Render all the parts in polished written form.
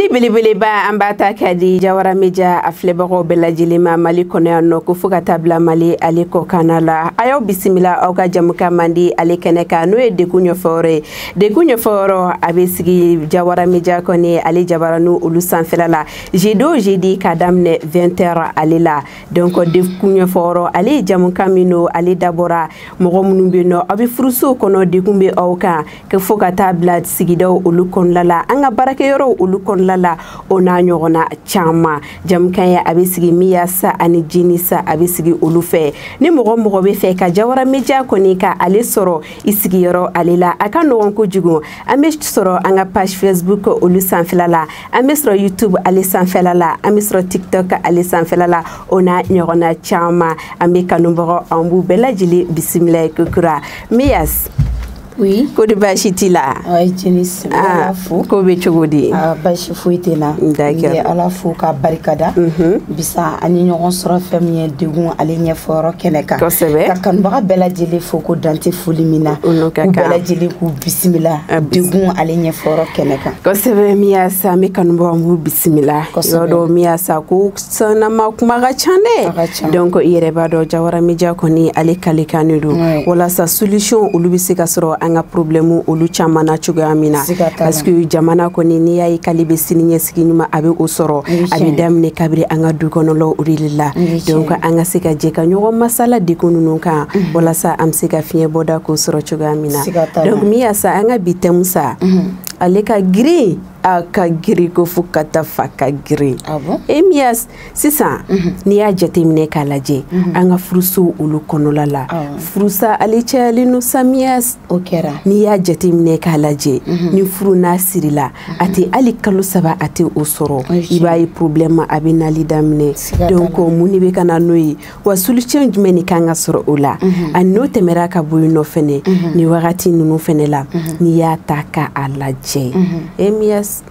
Foli belebeleba an b'a ta k'a di Jawara Media a filɛbagaw bɛɛ lajɛlen ma Mali kɔnɔ yan nɔ ko fo ka taa bila Mali ale kɔkan la a y'aw bisimila aw ka jamukan man di ale kɛnɛ kan n'o ye degun ɲɛfɔyɔrɔ ye degun ɲɛfɔyɔrɔ a bɛ sigi Jawara Media kɔni ale jabara n'u olu sanfɛla la jeudi o jeudi k'a daminɛ 20h ale la donc degun ɲɛfɔyɔrɔ ale ye jamukan min no ale dabɔra mɔgɔ minnu bɛ yen nɔ aw bɛ furusow kɔnɔ degun bɛ aw kan que fo ka taa bila sigidaw olu kɔnɔna la an ka baarakɛyɔrɔw olu kɔnɔna la o n'a ɲɔgɔnna caman jamukan ye a bɛ sigi Miyasa ani Jinisa a bɛ sigi olu fɛ ni mɔgɔ bɛ fɛ ka Jawara Media kɔni ka ale sɔrɔ i sigiyɔrɔ ale la a ka nɔgɔn kojugu an bɛ sɔrɔ an ka page Facebook olu sanfɛla la an bɛ sɔrɔ YouTube ale sanfɛla la an bɛ sɔrɔ TikTok ale sanfɛla la o n'a ɲɔgɔnna caman an bɛ kanubagaw an b'u bɛɛ lajɛlen bisimila kokura Miyas. Oui. Ko de baasi t'i la. Ay Jenis, ala fo. Ko bɛ cogo di? Baasi foyi tɛ na. D'accord. N bɛ ala fo ka barikada. Bisa ani ɲɔgɔn sɔrɔ fɛn min ye degun ale ɲɛfɔyɔrɔ kɛnɛ kan. Kosɛbɛ. Ka kanubaga bɛɛ lajɛlen fo ko dan tɛ foli min na. O n'o ka kan. K'u bɛɛ lajɛlen k'u bisimila degun ale ɲɛfɔyɔrɔ kɛnɛ kan. Kosɛbɛ Miyasa an bɛ kanubagaw an b'u bisimila. Kosɛbɛ. Yɔrɔ dɔn Miyasa ko sanama kuma ka ca dɛ. A ka ca. Donc i yɛrɛ b'a dɔn Jawara Media kɔni ale kalekan de don. Walasa solution olu bɛ se ka sɔrɔ an ka problème olu caman na cogoya min na parce que jamana kɔni n'i y'a ye k'ale bɛ siniɲɛsigi ɲuman a bɛ o sɔrɔ a bɛ daminɛ kabiri an ka du kɔnɔlaw o de la donc an ka se ka jɛ ka ɲɔgɔn masala degun ninnu kan walasa an bɛ se ka fiɲɛ bɔda k'o sɔrɔ cogoya min na donc Miyasa an ka bi thème sa ale ka girin a ka girin ko fo ka taa fa ka girin Miyas sisan n'i y'a jateminɛ k'a lajɛ an ka furuso olu kɔnɔla la furusa ale cayalen no sa Miyas o kɛra n'i y'a jateminɛ k'a lajɛ ni furu n'a sirila a tɛ hali kalo 3 a tɛ o sɔrɔ i b'a ye problème a bɛ nali daminɛ donc mun de bɛ ka na n'o ye wa solution jumɛn de kan ka sɔrɔ o la ani n'o tɛmɛra ka bɔ yen nɔ fɛnɛ ni wagati ninnu fɛnɛ la n'i y'a ta k'a lajɛ Miyas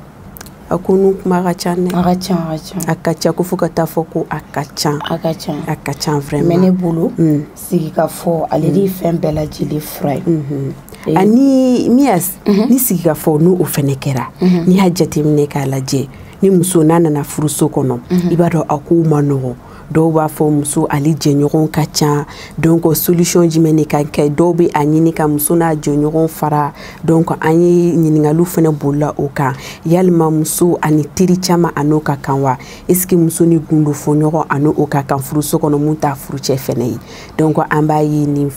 a ko nu kuma ka ca ne a ka ca ko fo ka taa fɔ ko a ka ca vraiment mais ne bolo sigi ka fɔ ale de fɛn bɛɛ lajɛlen fura ye ani Miyas ni sigi ka fɔ n'o fɛnɛ kɛra ni y'a jateminɛ k'a lajɛ ni muso n'a nana furuso kɔnɔ i b'a dɔn a kow ma nɔgɔn dɔw b'a fɔ muso ale jɛɲɔgɔn ka ca donc solution jumɛn de ka kɛ dɔw bɛ a ɲini ka muso n'a jɛɲɔgɔn fara donc an ye ɲininkaliw fɛnɛ bolila o kan yalima muso ani teri caman a n'o ka kan wa est-ce que muso ni gundo fɔ ɲɔgɔn a n'o ka kan furuso kɔnɔ mun t'a furucɛ fɛnɛ ye donc an b'a ye nin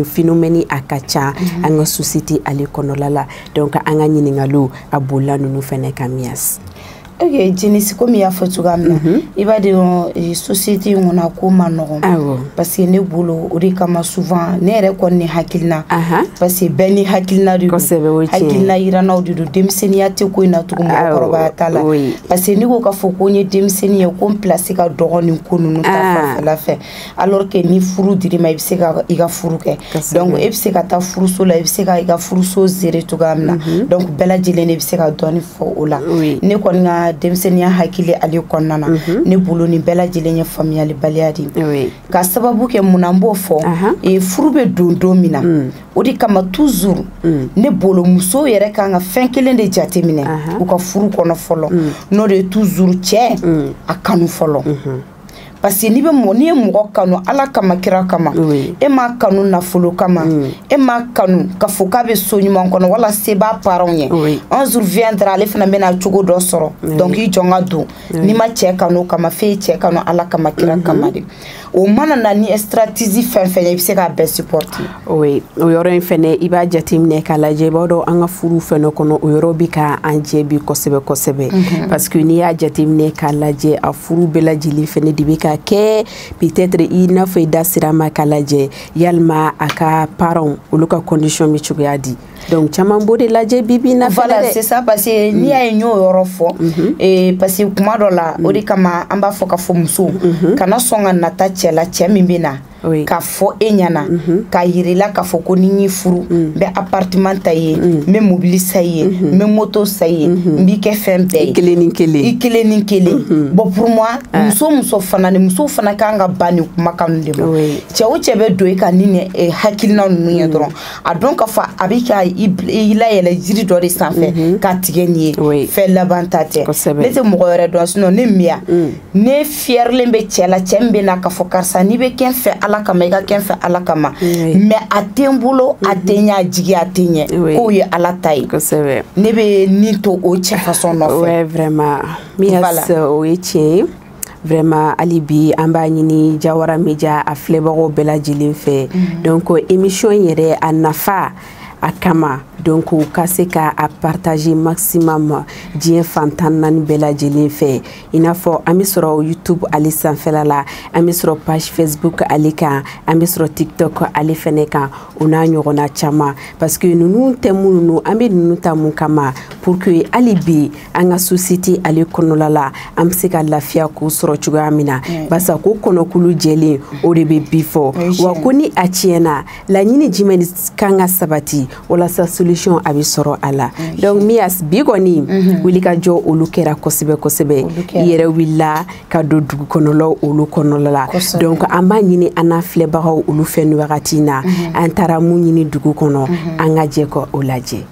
phénomène a ka ca an ka société ale kɔnɔla la donc an ka ɲininkaliw a bolila ninnu fɛnɛ kan Miyas. Ok, Jenis komi y'a fɔ cogoya min na i b'a dɔn société in kɔnɔ ko ma nɔgɔn parce que ne bolo o de kama souvent ne yɛrɛ kɔni ni hakilina parce que bɛɛ ni hakilina de don hakilina yiranaw de don denmisɛnniya tɛ ko in na tugun mɔgɔkɔrɔbaya t'a la parce que ne ko k'a fɔ ko n ye denmisɛnnin ye ko n place ka dɔgɔ nin ko ninnu ta fanfɛla fɛ alors que ni furu dir'i ma i bɛ se ka i ka furu kɛ donc e bɛ se ka taa furuso la i bɛ se ka i ka furuso gérer cogoya min na donc bɛɛ lajɛlen de bɛ se ka dɔɔni fɔ o la ne kɔni ka denmisɛnniya hakili ale kɔnɔna na ne bolo ni bɛɛ lajɛlen ye faamuyali baliya de ka sababu kɛ mun na n b'o fɔ furu bɛ don min na o de kama toujours ne bolo muso yɛrɛ kan ka fɛn kelen de jateminɛ u ka furu kɔnɔ fɔlɔ n'o de ye toujours cɛ a kanu fɔlɔ parce que n'i ye mɔgɔ kanu ala kama kira kama e m'a kanu nafolo kama e m'a kanu ka fɔ k'a bɛ so ɲuman kɔnɔ wala se b'a parents ye un jour viendra ale fana bɛna cogo dɔ sɔrɔ donc i jɔn ka don n'i ma cɛ kanu kama f'e cɛ kanu ala kama kira kama de o mana na ni stratégie fɛn fɛn ye i bɛ se k'a bɛɛ supporter o yɔrɔ in fɛnɛ i b'a jateminɛ k'a lajɛ i b'a dɔn an ka furu fɛnɛ kɔnɔ o yɔrɔ bɛ ka an jɛbi kosɛbɛ kosɛbɛ parce que n'i y'a jateminɛ k'a lajɛ a furu bɛɛ lajɛlen fɛnɛ de bɛ ka kɛ peut-être i n'a fɔ i da sira ma k'a lajɛ yalima a ka parents olu ka condition bɛ cogoya di donc caman b'o de lajɛ bibi na voilà c'est ça parce que n'i y'a ye n y'o yɔrɔ fɔ parce que kuma dɔ la o de kama an b'a fɔ ka fɔ muso kana sɔn ka nata cɛ la cɛ min bɛ na ka fo e ɲana ka yirila ka fo ko ni ɲi furu bɛ appartement ta ye bɛ mobili sa ye bɛ moto sa ye b'i kɛ fɛn bɛɛ i kelen ni kelen bon pour moi muso fana ni muso fana kan ka ban ni kumakan de ma cɛ o cɛ bɛ don i ka ni hakilina ninnu ye dɔrɔn a dɔn ka fɔ a bɛ ka i layɛlɛ jiri dɔ de sanfɛ ka tigɛ nin ye fɛn laban ta tɛ ne tɛ mɔgɔ wɛrɛ dɔn sinon ne miya ne fiyɛrilen bɛ cɛ la cɛ min bɛ na ka fɔ karisa n'i bɛ kɛn fɛ ala kama i ka kɛn fɛ ala kama mais a tɛ n bolo a tɛ ɲɛ a jigi a tɛ ɲɛ k'o ye ala ta ye ne bɛ nin to o cɛ façon nɔfɛ vraiment Mias o ye tiɲɛ ye vraiment hali bi an b'a ɲini Jawara Media a filɛbagaw bɛɛ lajɛlen fɛ donc émission yɛrɛ a nafa a kama donc u ka se ka a partager maximum diɲɛ fantan naani bɛɛ lajɛlen fɛ i n'a fɔ an bɛ sɔrɔ YouTube ale sanfɛla la an bɛ sɔrɔ page Facebook ale kan an bɛ sɔrɔ TikTok ale fɛnɛ kan o n'a ɲɔgɔnna caman parce que ninnu tɛ minnu an bɛ ninnu ta mun kama pour que hali bi an ka société ale kɔnɔla la an bɛ se ka lafiya k'u sɔrɔ cogoya min na barisa ko kɔnɔkulu jɛlen o de bɛ bi fɔ wa ko ni a tiɲɛna laɲini jumɛn kan ka sabati walasa solution a bɛ sɔrɔ a la donc Mias bi kɔni wulikajɔ olu kɛra kosɛbɛ kosɛbɛ i yɛrɛ wulila ka don dugu kɔnɔlaw olu kɔnɔla la donc an b'a ɲini an n'a filɛbagaw olu fɛ nin wagati in na an taara mun ɲini dugu kɔnɔ an ka jɛ ka o lajɛ.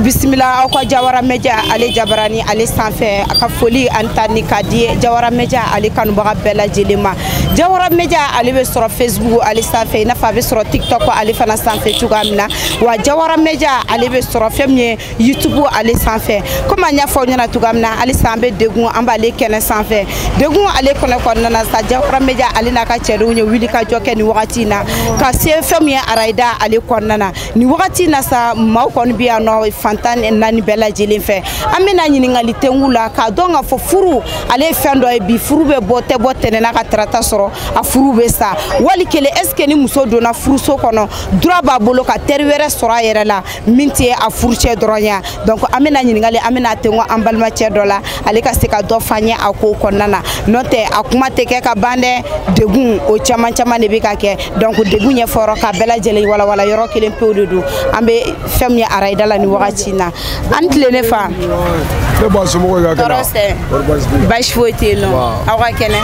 Bismillah aw ka Jawara Media ale jabarani ale sanfɛ a ka foli an ta ni ka di Jawara Media ale kanubaga bɛɛ lajɛlen ma Jawara Media ale bɛ sɔrɔ Facebook ale sanfɛ i n'a fɔ a bɛ sɔrɔ TikTok ale fana sanfɛ cogoya min na wa Jawara Media ale bɛ sɔrɔ fɛn min ye YouTube ale sanfɛ comme an y'a fɔ aw ɲɛna cogoya min na halisa an bɛ degun an b'ale kɛnɛ sanfɛ degun ale kɔnɔna na sa Jawara Media ale n'a ka cɛdenw ye wulikajɔ kɛ nin wagati in na ka se fɛn min ye arayida ale kɔnɔna na nin wagati in na sa maaw kɔni bɛ yan nɔ fantan naani bɛɛ lajɛlen fɛ an bɛna ɲininkali tɛngu la k'a dɔn k'a fɔ furu ale ye fɛn dɔ ye bi furu bɛ bɔ tɛ bɔ tɛnɛna ka tarata sɔrɔ a furu bɛ sa wali kelen est ce que ni muso donna furuso kɔnɔ droit b'a bolo ka teri wɛrɛ sɔrɔ a yɛrɛ la min tɛ a furucɛ dɔrɔn ye donc an bɛna ɲininkali an bɛna tɛngu an balimacɛ dɔ la ale ka se ka dɔ f'an ye a ko kɔnɔna na n'o tɛ a kuma tɛ kɛ ka ban dɛ degun o caman caman de bɛ ka kɛ donc degun ɲɛfɔyɔrɔ ka bɛɛ lajɛlen walawala yɔrɔ kelen pewu de don an bɛ fɛn min ye arayida la nin wagati in na an tile ne fa ne ba somɔgɔw ka kɛnɛ baasi foyi tɛ yen nɔ aw ka kɛnɛ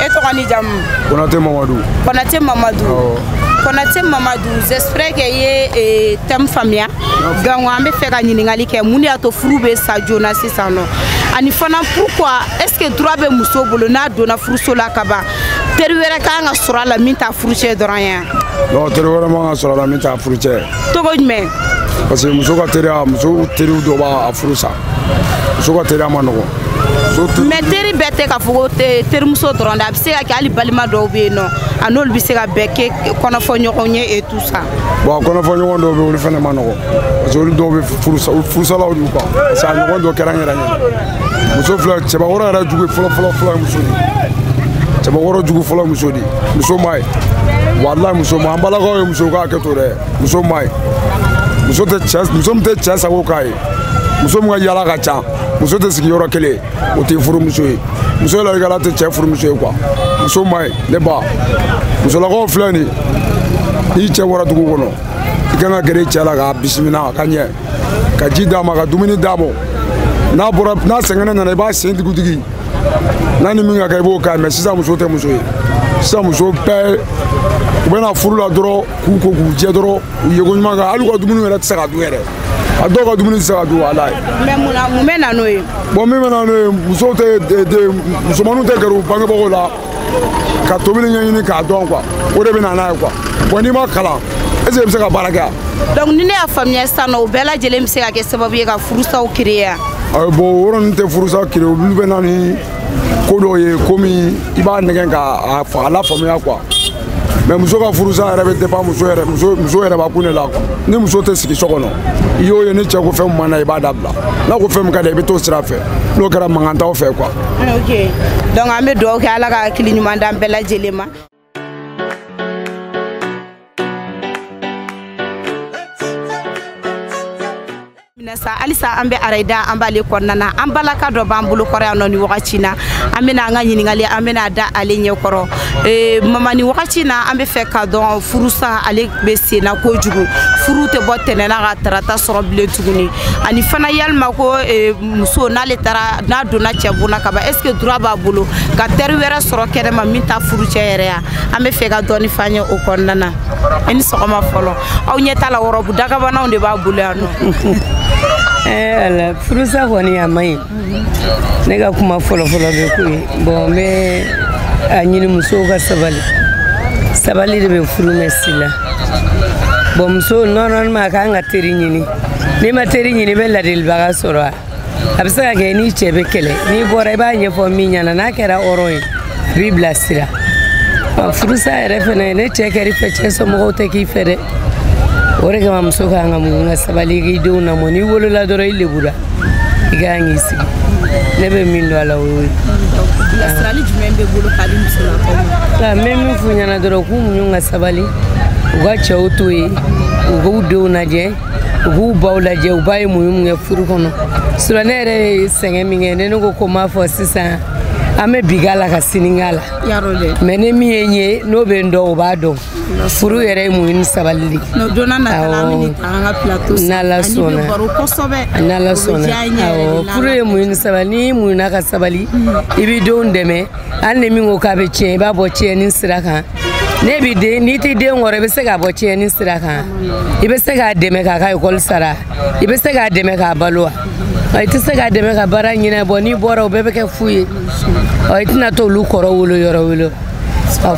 e tɔgɔ ni jamu Konate Mamadou Konate Mamadou j'espère que ye thème faamuya donc an bɛ fɛ ka ɲininkali kɛ mun de y'a to furu bɛ sa joona sisan nɔ ani fana pourquoi est ce que droit bɛ muso bolo n'a donna furuso la ka ban teri wɛrɛ kan ka sɔrɔ a la min t'a furucɛ dɔrɔn ye non teri wɛrɛ man ka sɔrɔ a la min t'a furucɛ togo jumɛn parce que muso ka teriya muso teriw dɔ b'a furu sa muso ka teriya ma nɔgɔn mais teri bɛɛ tɛ ka fɔ ko terimuso dɔrɔn de a bɛ se ka kɛ hali balima dɔw bɛ yen nɔ a n'olu bɛ se ka bɛɛ kɛ kɔnɔfɔ ɲɔgɔn ye et tout ça bon kɔnɔfɔ ɲɔgɔn dɔw bɛ olu fana ma nɔgɔn parce que olu dɔw bɛ furusalaw y'u kan parce que a ɲɔgɔn dɔ kɛra n yɛrɛ ɲɛna muso filɛ cɛbakɔrɔ yɛrɛ jugu fɔlɔ ye muso de cɛbakɔrɔ jugu fɔlɔ muso de muso ma ye walayi muso ma an balakaw ye muso k'a kɛ to dɛ muso ma ye muso min tɛ cɛ sago k'a ye muso min ka yala ka ca muso tɛ sigi yɔrɔ kelen o tɛ furumuso ye muso yɛrɛ tɛ cɛ furumuso ye quoi muso ma ye ne ba musolakaw filɛ nin n'i cɛ bɔra dugu kɔnɔ i kan ka gɛrɛ i cɛ la k'a bisimila ka ɲɛ ka ji d'a ma ka dumuni d'a ma n'a sɛgɛnɛ nana i b'a sen digidigi n'a ni min ka kɛ i b'o k'a ye mais sisan muso tɛ muso ye sisan muso bɛɛ u bɛna furu la dɔrɔn k'u ko k'u jɛ dɔrɔn u yeko ɲuman kan hali u ka dumuni yɛrɛ tɛ se ka dun yɛrɛ a dɔw ka dumuni tɛ se ka dun walayi mais mun bɛ na n'o ye bon min bɛ na n'o ye musomaninw tɛ gɛrɛ u bangebagaw la ka tobili ɲɛɲini k'a dɔn quoi o de bɛ na n'a ye quoi bon n'i ma kalan est ce que i bɛ se ka baara kɛ donc ni ne y'a faamuya sisan nɔ o bɛɛ lajɛlen bɛ se ka kɛ sababu ye ka furusaw créer bon o yɔrɔ ninnu tɛ furusa créer olu bɛ na ni ko dɔw ye komi i b'a nɛgɛn k'a lafaamuya quoi mais muso ka furusa yɛrɛ bɛ dépend muso yɛrɛ b'a kun de la quoi ni muso tɛ sigi so kɔnɔ i y'o ye ni cɛ ko fɛn min man d'a ye i b'a dabila n'a ko fɛn min ka d'a ye i bɛ t'o sira fɛ n'o kɛra mankan t'aw fɛ quoi. ok donc an bɛ dugawu kɛ ala ka hakili ɲuman d'an bɛɛ lajɛlen ma. sa alisa ambe araida ambale konnana ambalaka do bambulu kore anoni wakachina amena nga nyiningali amena da ale nyekoro mamani wakachina ambe feka don furusa ale bese na kojugu furute botene na gatrata soroble tuguni ani fana yalma ko muso na letara na dona chebuna kaba est ce que droit ba bulu ka terwera soro kere ma minta furu chere ya ambe feka doni fanya o konnana eni sokoma folo aw nyeta la woro bu daga bana onde ba bulu ano ala furusa koni amai nega kuma folo be ku bo me anyini muso ga sabali de be furu mesila bo muso normalement ka nga teri nyini ni ma teri nyini be la del baga soro abisa ga ni chebe kele ni bora ba nye fo mi nyana na kera oroy bibla sira furusa refene ne chekeri feche so mo te ki fere ore ga muso ka nga mu sabali gi do na moni wolo la doro ile bura iga ngisi nebe mindo ala wo la strali jumembe bolo kali muso la ko la meme funya na doro ku mu nga sabali uga chautuyi uga do na je uga baula je ubai mu nge furu kono sura nere senge mingene no ko ma fo sisa ame bigala ka siningala yarole mene miyenye no be ndo ba do furu yere mu in sabali no dona na kala mini tanga plateau nala sona nala sona furu mu in sabali mu na ka sabali ibi do ndeme anne mi ngo ka be che ba bo che ni siraka ne bi de ni ti de ngore be se ga bo che ni siraka ibe se ga deme ka ka ikol sara ibe se ga deme ka balwa ay ti se ga deme ka bara nyina bo ni boro be be ke fuye ay ti na to lu koro wolo yoro wolo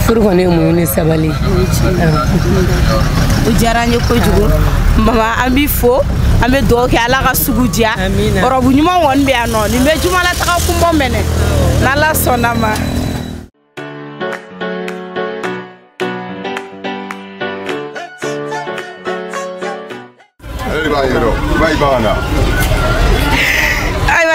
furu ko ne mu ni sabali o jaranye ko jugo mama ambi fo ambe do ke ala ka sugudia orobu nyuma won be ano ni be juma la taka kumbo mene na la sonama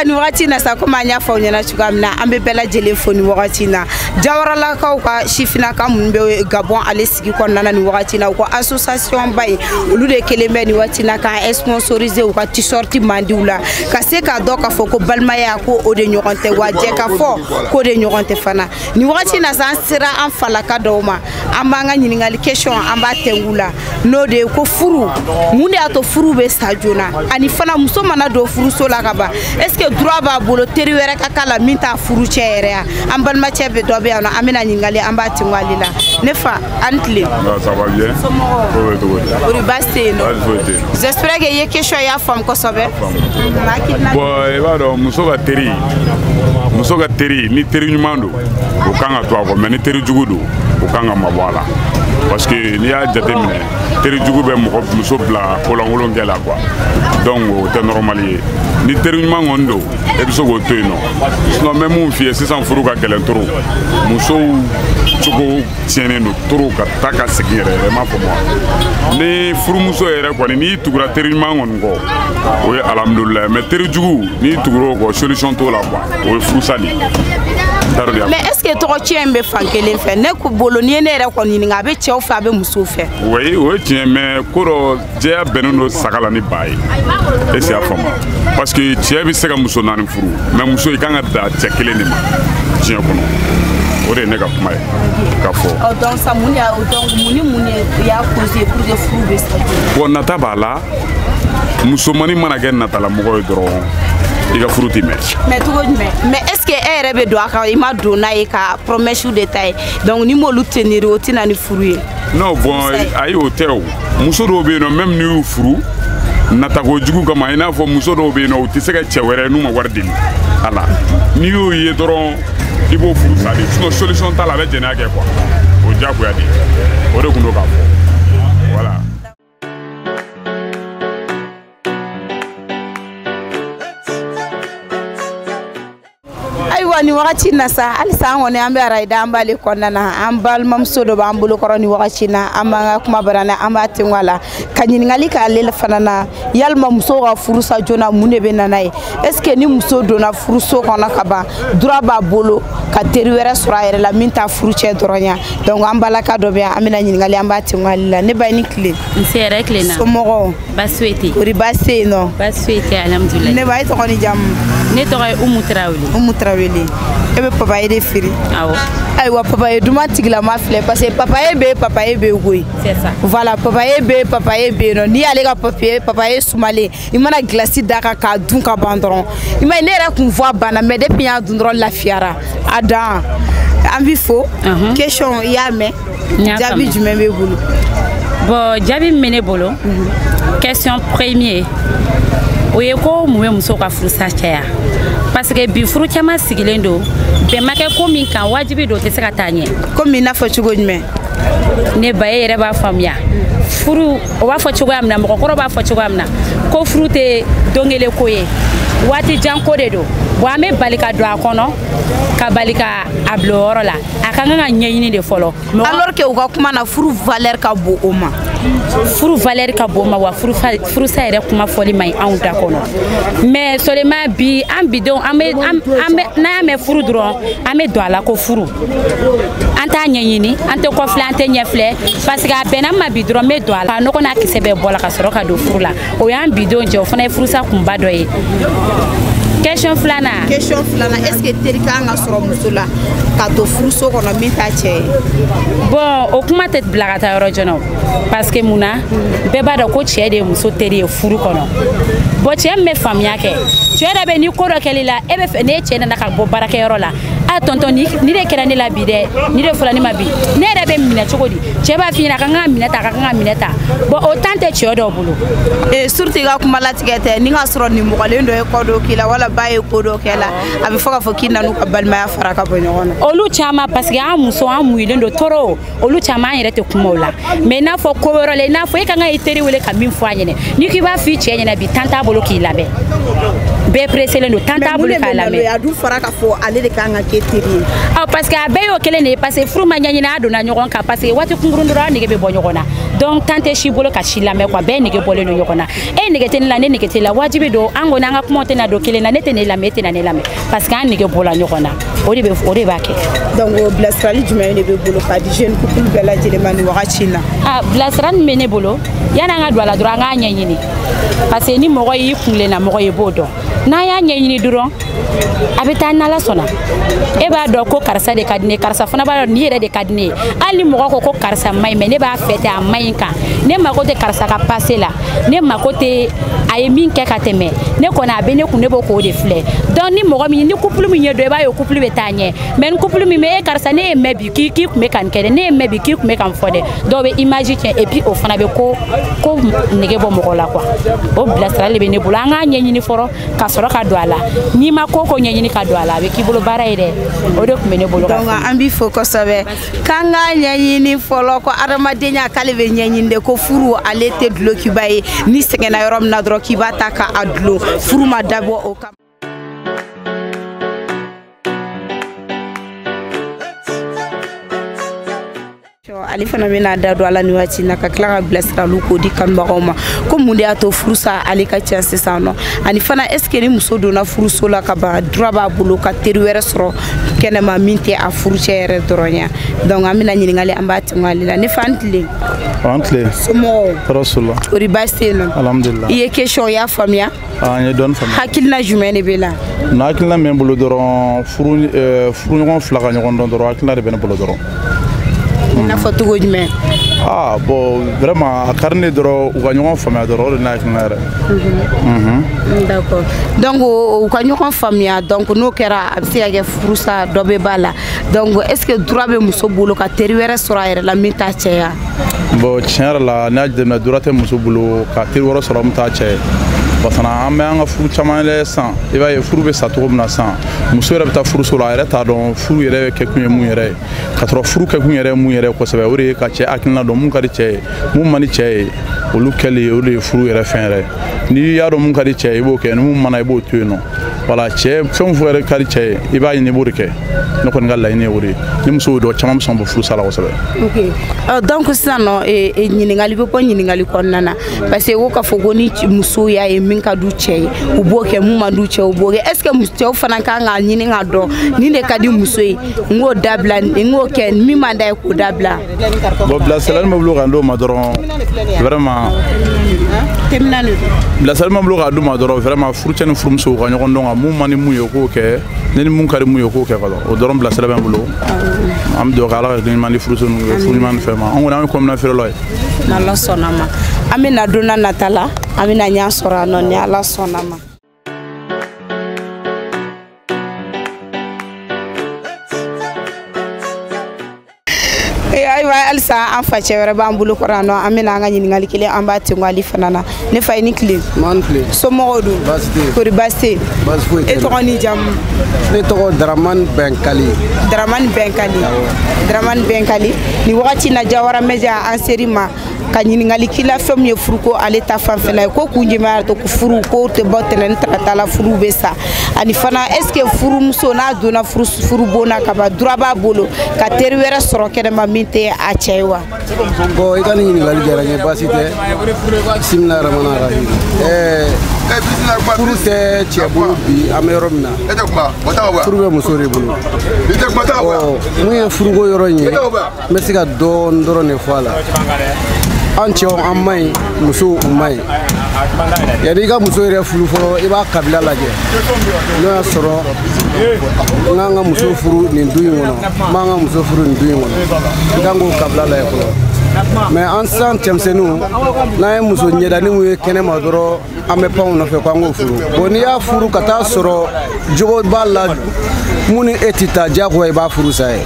ni wakati na sa kuma nya fa nyana chugamna ambe bela telefoni wakati na jawara la ka ka shifina ka munbe Gabon ale sigi ko nana ni wakati na ko association bay ulude keleme ni wakati na ka sponsoriser ko t-shirt mandiula ka se ka do ka fo ko balma ya ko ode nyokonte waje ka fo ko de nyokonte fana ni wakati na sa sira an falaka doma amanga nyiningali question amba tengula no de ko furu munde ato furu be sajona ani fana muso mana do furu so la kaba est-ce que droit ba bolo teri wera kakala minta furu chere ambal ma chebe do be ana amina nyingali amba tingwalila nefa antle ça va bien j'espère que y question ya femme ko sobe bon e ba do muso ga teri ni teri nyumando o kanga to ko mais ni teri jugudu o kanga mabwala parce que ni a jatemine teri jugu be mo muso bla ko la ngolo ngela quoi donc c'est normal ni teri nyumangondo e biso go toino sinon même mon fils c'est sans furu ka kelen toro muso chugo tiene no toro ka taka sigire ma pour moi ni furu muso ere ko ni tugura teri nyumangongo oui alhamdulillah mais teri jugu ni tuguro ko solution to la quoi oui furu sali mais est-ce que toi tu aimes fankelen fait ne ko boloni ne re ko ni ngabe chew fa be muso fait oui tiens mais koro je benono sakala ni baye et c'est à fond parce que tu bi se ka muso nani furu mais muso i kanga da chekele ni ma tiens kono ore ne ka kuma ka fo donc ça muni a donc muni ya causer pour de furu be ça bon nata bala muso mani mana gen nata la mo ko dro iga fruti mais tout mais est-ce que rebe do aka ima do na e ka promesse de taille donc ni mo lutenir o tina ni furu non bon ayi hotel muso do be no même ni furu nata ko jugu kama ina fo muso do be no ti se ka chewere nu ma wardini ala ni yo ye doron ibo furu sa de sinon solution ta la be jena ke quoi o jabu ya di o de kundo ka voilà ayiwa ni wagati na sa alisa ngone ambe araida ambale konnana ambal mamso do bambulo koroni wagati na amanga kuma barana amate ngwala kanyini ngali ka lela fanana yalma muso ga furusa jona munebe nanaye est ce que ni muso do na furuso kona kaba duraba bolo ka teriwere sura yere la minta furuche doronya donc ambala ka do be amina nyini ngali ambate ngwala ne bayni clé c'est clé na somogo basweti uri basse no basweti alhamdulillah ne bay to koni jam ne to ay Umu Traoré ebe papa ede firi awo aywa papa e duma tigla ma flé parce que papa e be goy c'est ça voilà papa e be non ni ale ka papa e soumale il mana glaci daka ka dun ka bandron il ma ne ra kun voix bana mais depuis ya dun ron la fiara ada envie faux question ya mais jabi du même bolo bon jabi mene bolo question premier oye ko muwe muso ka furusa caya parce que bi furu cama sigilen do be make ko min kan wajibi do te se ka tanye ko min na fo chugo jme ne baye yere ba famia furu o ba fo chugo amna mo ko ba fo chugo amna ko furu te dongele koye wati janko de do bo ame balika do akono ka balika ablo orola akanga nga nyeyini de folo alors que o ka kuma na furu valeur ka bo oma furu valeur ka bo ma wa furu sa yere kuma foli mai an da kono mais seulement bi am bidon ame na me furu dron ame do ala ko furu anta nyeyini ante ko flante nyefle parce que abena ma bidron me do ala no kona kisebe bola ka soro ka do furu la o yan bidon je o fona furu sa kumba do yi question flana est-ce que terika nga soro musula ka to furuso kono minta che bon o kuma tet blagata yoro jono parce que muna beba da ko che de muso teri furu kono bo che me famia ke che da be ni ko ro kelila e be ne che na ka bo baraka yoro la a tonton ni de kera ni la bi de ni de fulani mabi ne da be mina chokodi che ba fina ka nga mineta bo o tante che do bulu e surti ga kuma latigete ni nga soro ni mo kalendo e ko do kila wala baye ko do kela abi foka fokina nu ka balma ya faraka bo nyona olu chama parce que amuso amuile ndo toro olu chama irete kumola mais na fo ko woro le na fo e kanga iteri wele ka min fo anyene ni ki ba fi che nyena bi tanta bolo ki labe be presele no tanta bolo ka labe ya du faraka fo ale de kanga ketiri ah parce que abeyo kele ne parce que fru manyanyina ado na nyogon ka parce que wati kungurundura ni be bo nyogona donc tante shi bolo ka shilame kwa be ni ge bolo no nyogona e ni geteni la ne ni getela wajibi do ango na nga kumonte na do kele na nete ne la mete na ne la me parce que an ni ge bola nyogona ori ba ke donc blasrali jumay ne be bolo ka di jeune couple bela jele mani wakachina ah blasran mene bolo yana nga dwala dura nga nyanyini parce que ni mogo yi kunle na mogo yi bodo na ya nyanyini duro abeta na la sona e ba do ko karsa de kadine karsa fana ba ni yere de kadine ali mogo ko karsa mai me ne ba fete a mai kan ne mako te karsa ka passer la ne mako te ay min ke kateme ne kona be ne kunne bo ko de fle donc ni mogo mi ni couple mi nyedo e ba yo couple betanye men couple mi me karsa ne me bi ki me kan kede ne me bi ki me kan fode do be imagine et puis au fana be ko nege bo mogo la quoi o blastra le be ne bulanga nyenyi ni foro ka soro ka do ala ni mako ko nyenyi ni ka do ala be ki bolo bara ide o de kumene bolo ka donc ambi foko sabe kanga nyenyi ni folo ko arama denya kale be nyenyi de ko furu alete dlo ki baye ni segena yorom na dro ki bata ka adlo furu ma dabo o kam ali fana bena da do ala ni wati na ka klara blessra lu ko di kan ba ma ko munde ato furusa ali ka chance sano ani fana est ce que ni muso do na furuso la ka ba droba bulu ka teriwere soro kene ma minte a furuchere doronya donc amina nyini ngali ambati ngali la ne fantle somo rasulullah ori basteno alhamdulillah iye question ya famia ni don famia hakilna jumene bela na hakilna men bulu doron furu ngon flaga ngon don doron hakilna de ben bulu doron na foto gojme ah bon vraiment a carnet doro ou gagnon famille doro na kinara d'accord donc ou gagnon famille donc no kera absi age frusa dobe bala donc est ce que drobe muso bolo ka teriwere sura la minta cheya bon tiens la na de na durate muso bolo ka teriwere sura minta cheya parce que an bɛ an ka furu caman lajɛ san i b'a ye furu bɛ sa cogo min na san muso yɛrɛ bɛ taa furuso la a yɛrɛ t'a dɔn furu yɛrɛ kɛ kun ye mun yɛrɛ ye ka sɔrɔ furu kɛ kun yɛrɛ ye mun yɛrɛ ye kosɛbɛ o de ye ka cɛ hakilina dɔn mun ka di cɛ ye mun man di cɛ ye olu kɛli olu ye furu yɛrɛ fɛn yɛrɛ ni y'a dɔn mun ka di cɛ i b'o kɛ ni mun mana i b'o to yen nɔ wala cɛ fɛn fɛn yɛrɛ ka di cɛ ye i b'a ɲini i b'o de kɛ ne kɔni ka laɲini ye o de ye ni muso dɔ caman bɛ sɔn bɔ furusa la kosɛbɛ. ok donc sisan nɔ ɲininkali bɛ bɔ ɲininkali kɔnɔna na parce que ko k'a fɔ ko ni muso y'a ye min ka du cɛ ye u b'o kɛ mun man du cɛ u b'o kɛ est ce que cɛw fana kan k'a ɲini k'a dɔn nin de ka di muso ye n k'o dabila n k'o kɛ min man d'a ye k'o dabila. bon bilasirali ma bolo k'an d'o ma dɔrɔn vraiment bilasirali ma bolo k'a d'o ma dɔrɔn vraiment furucɛ ni furumuso ka ɲɔgɔn dɔn ka mun man ni mun ye o k'o kɛ ni mun ka di mun ye o k'o kɛ o dɔrɔn bilasirali bɛ n bolo an bɛ dugawu kɛ Ala ka ɲuman di furuso ninnu furu ɲuman ni fɛn ma an kɔni an ye kɔmina feerelaw ye. ni Ala sɔnna ma an bɛ na don n'a nata la an bɛ na ɲɛ sɔrɔ yan nɔ ni Ala sɔnna ma. ayiwa halisa an fa cɛ wɛrɛ b'an bolo kɔrɔ yan nɔ an bɛ na an ka ɲininkali kelen an b'a tengo ale fana na ne fa i ni tile. somɔgɔw dun. baasi tɛ yen. kori baasi tɛ yen. baasi foyi tɛ yen. e tɔgɔ ni jamu. ne tɔgɔ Daramani Bɛnkali. Daramani Bɛnkali. Daramani Bɛnkali ni wagati na Jawara Media an seri ma ka ɲininkali k'i la fɛn min ye furuko ale ta fanfɛla ye ko kun jumɛn y'a to ko furu ko tɛ bɔ tɛnɛni tarata la furu bɛ sa ani fana est ce que furumuso n'a donna furu bon na ka ban droit b'a bolo ka teri wɛrɛ sɔrɔ kɛnɛma min tɛ a cɛ ye wa. bon i ka nin ɲininkali diyara n ye baasi tɛ bisimilahi rahmani rahim furu tɛ cɛ bolo bi an bɛ yɔrɔ min na furu bɛ muso de bolo mun ye furuko yɔrɔ in ye n bɛ se ka dɔɔni dɔrɔn de fɔ a la an cɛw an ma ɲi musow u ma ɲi yanni i ka muso yɛrɛ furu fɔlɔ i b'a kabila lajɛ n'o y'a sɔrɔ n k'an ka muso furu nin du in kɔnɔ n b'an ka muso furu nin du in kɔnɔ i kan k'o kabila lajɛ fɔlɔ mais an sisan cɛmisɛnninw n'an ye muso ɲɛdaninw ye kɛnɛma dɔrɔn an bɛ panw nɔfɛ k'an k'o furu bon n'i y'a furu ka taa sɔrɔ jogo b'a la mun ni e ti taa diyagoya i b'a furu sa ye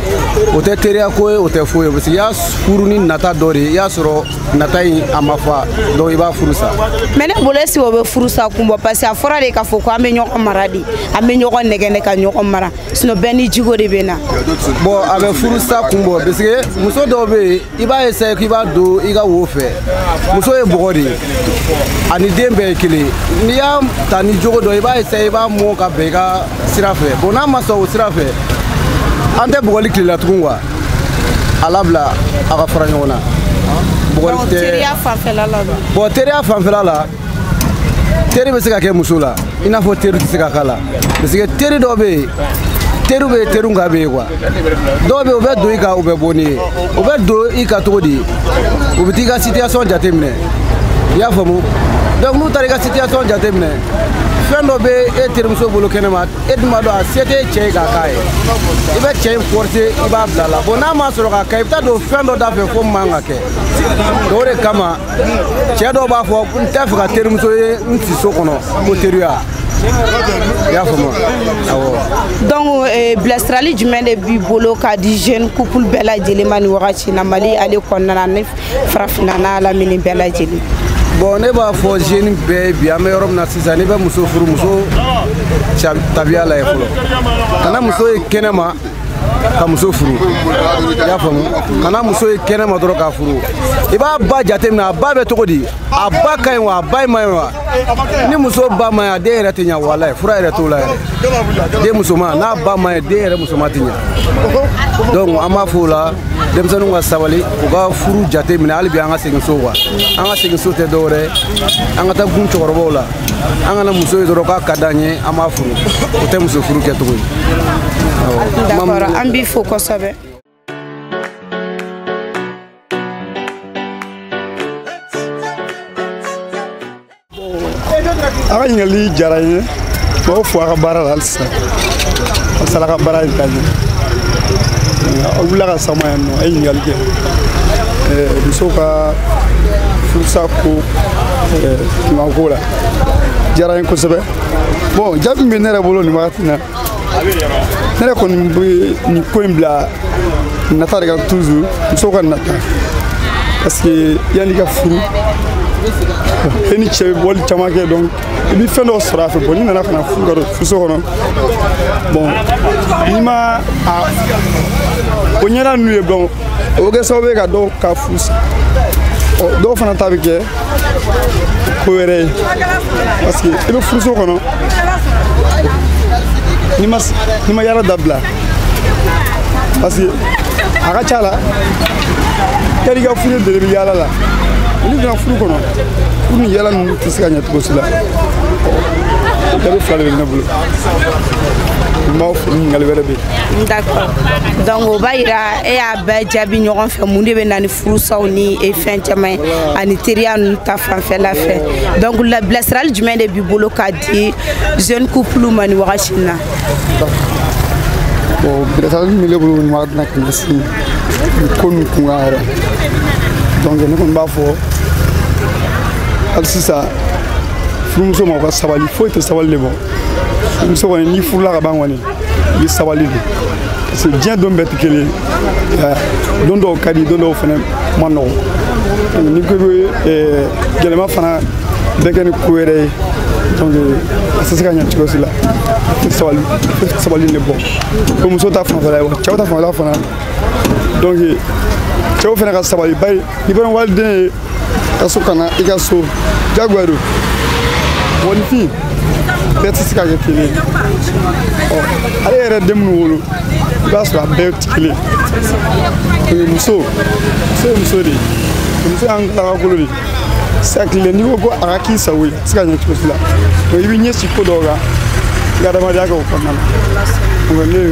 o tɛ teriya ko ye o tɛ foyi ye parce que i y'a furu ni nata dɔ de ye i y'a sɔrɔ nata in a ma fa donc i b'a furu sa. mais ne bolo est ce que o bɛ furu sa kun bɔ parce que a fɔra de k'a fɔ ko an bɛ ɲɔgɔn mara de an bɛ ɲɔgɔn nɛgɛ ka ɲɔgɔn mara sinon bɛɛ ni jigo de bɛ na. bon a bɛ furu sa kun bɔ parce que muso dɔw bɛ yen i b'a essayer k'i b'a don i ka wo fɛ muso ye bɔgɔ de ye ani den bɛɛ ye kelen n'i y'a ta ni jogo dɔ i b'a essayer i b'a mɔ ka bɛn i ka sira fɛ bon n'a ma sɔn o sira fɛ an tɛ bɔgɔli tile la tugun quoi a labila a ka fara ɲɔgɔn na bɔgɔli tɛ teriya fanfɛla la bon teriya fanfɛla la teri bɛ se ka kɛ muso la i n'a fɔ teri tɛ se ka k'a la parce que teri dɔw bɛ yen teriw bɛ teriw ka bɛ yen quoi dɔw bɛ yen u bɛ don i kan u bɛ bɔ n'i ye u bɛ don i kan cogo di u bɛ t'i ka situation jateminɛ i y'a faamu donc n'u taara i ka situation jateminɛ fɛn dɔ bɛ e terimuso bolo kɛnɛma e dun b'a dɔn a se tɛ cɛ ye k'a k'a ye i bɛ cɛ in forcer i b'a bila la bon n'a ma sɔrɔ k'a kɛ i bɛ taa don fɛn dɔ da fɛ fo man ka kɛ o de kama cɛ dɔw b'a fɔ n tɛ fɛ ka terimuso ye n si so kɔnɔ ko teriya i y'a faamu awɔ. donc bilasirali jumɛn de b'i bolo k'a di jeune couple bɛɛ lajɛlen ma nin wagati na Mali ale kɔnɔna na ni farafinna n'a lamini bɛɛ lajɛlen. bon ne b'a fɔ jeune bɛɛ bi an bɛ yɔrɔ min na sisan n'i bɛ muso furu muso tabiya lajɛ fɔlɔ kana muso ye kɛnɛma ka muso furu i y'a faamu kana muso ye kɛnɛma dɔrɔn k'a furu i b'a ba jateminɛ a ba bɛ cogo di a ba ka ɲi wa a ba in ma ɲi wa ni muso ba ma ɲi a den yɛrɛ tɛ ɲɛ walayi fura yɛrɛ t'o la yɛrɛ den musoman n'a ba ma ɲi den yɛrɛ musoman tɛ ɲɛ donc an b'a fɔ o la denmisɛnninw ka sabali u ka furu jateminɛ hali bi an ka segin so quoi an ka segin so tɛ dɔwɛrɛ an ka taa gun cɛkɔrɔbaw la an kana muso ye dɔrɔn k'a ka d'an ye an b'a furu o tɛ muso furu kɛcogo ye. d'accord an b'i fo kosɛbɛ. a ka ɲininkali diyara n ye n b'aw fo a ka baara la halisa halisa a ka baara in ka ɲɛ aw wulila ka sama yan nɔ a ye ɲininkali kɛ musow ka furusa ko kunkanko la diyara n ye kosɛbɛ bon jaabi min bɛ ne yɛrɛ bolo nin wagati na ne yɛrɛ kɔni bɛ nin ko in bila nata de kan toujours musow ka nata parce que yanni i ka furu e ni cɛ bɛ bɔli caman kɛ donc i bɛ fɛn dɔw sɔrɔ a fɛ bon n'i nana ka na furu ka don furuso kɔnɔ bon n'i ma o ɲɛna ninnu ye donc o bɛ kɛ sababu ye ka dɔw ka furu sa dɔw fana ta bɛ kɛ ko wɛrɛ ye parce que i bɛ furuso kɔnɔ ni ma yala dabila parce que a ka ca la kɛri ka furu dele bɛ yala la ni donna furu kɔnɔ furu ni yala ninnu tɛ se ka ɲɛ cogo si la bɛɛ bɛ fila de bɛ ne bolo n b'aw fo ɲininkali wɛrɛ bɛ yen. D'accord donc o b'a yira e y'a bɛɛ jaabi ɲɔgɔn fɛ mun de bɛ na ni furusaw ni fɛn caman ye ani teriya ninnu ta fanfɛla fɛ donc bilasirali jumɛn de b'i bolo k'a di jeune couple ma nin wagati in na. bon bilasirali min bɛ ne bolo nin wagati in na ka ɲɛsin ko ninnu kunkan yɛrɛ donc ne kɔni b'a fɔ hali sisan furumuso ma u ka sabali foyi tɛ sabali de bɔ furumuso kɔni n'i furula ka ban kɔni i bɛ sabali de parce que diɲɛ don bɛɛ tɛ kelen ye don dɔw ka di don dɔw fana ma nɔgɔ ni ko i bɛ gɛlɛma fana bɛɛ kɛ ni ko wɛrɛ ye donc a tɛ se ka ɲɛ cogo si la sabali de bɔ ko muso ta fanfɛla ye wa cɛw ta fanfɛla fana donc cɛw fana ka sabali bari ni bɔra waliden ye ka so ka na i ka so jagoya don mɔgɔninfin bɛɛ tɛ se ka kɛ kelen ye ale yɛrɛ den minnu wolo i b'a sɔrɔ a bɛɛ tɛ kelen ye muso ye muso de ye muso y'an tilakakolo de ye sakile n'i ko ko a ka k'i sago ye a tɛ se ka ɲɛ cogo si la donc i bɛ ɲɛsin ko dɔw kan i ka adamadenya kɛ o kɔnɔna na ne ye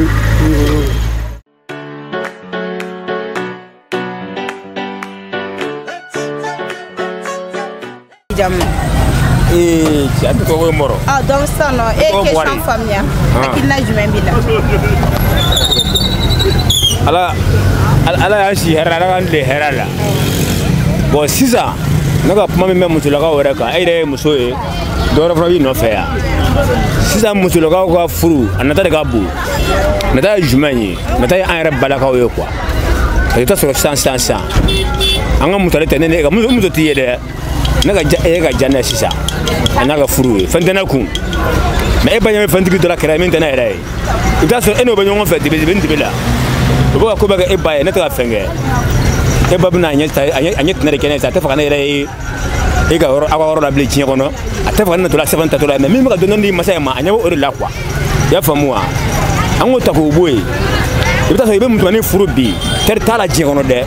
Jadi kau moro. Ah, donc ça non. Et question famille. Akina jumɛn b'i la. Ala y'an si hɛrɛ la, ala k'an tile hɛrɛ la. Bon sisan ne ka kuma min bɛ musolakaw yɛrɛ kan, e yɛrɛ ye muso ye, dɔ wɛrɛ fana b'i nɔfɛ yan. Sisan musolakaw ka furu a nata de ka bon. Nata ye jumɛn ye? Nata ye an yɛrɛ balakaw ye quoi. Parce que i t'a sɔrɔ sisan an ka musale tɛ ne ka muso t'i ye dɛ. Ne ka jan ne sisan a n'a ka furu ye fɛn tɛ ne kun mais e ba ɲɛ bɛ fɛntigi dɔ la kɛrɛ min tɛ ne yɛrɛ ye i bɛ t'a sɔrɔ e n'o bɛ ɲɔgɔn fɛ dibi la o bɛ ka ko bɛɛ kɛ e ba ye ne tɛ ka fɛn kɛ e ba bɛna a ɲɛ tɛnɛ de kɛ ne ye a tɛ fɛ ka ne yɛrɛ ye e ka yɔrɔ aw ka yɔrɔ la bilen diɲɛ kɔnɔ a tɛ fɛ ka ne natɔla sɛbɛn tatɔ la mais min bɛ ka dɔɔni di masa in ma a ɲɛ bɛ o de la quoi i y'a faamu wa an k'o ta k'o bɔ yen i bɛ t'a sɔrɔ i bɛ musomanin furu bi teri t'a la diɲɛ kɔnɔ dɛ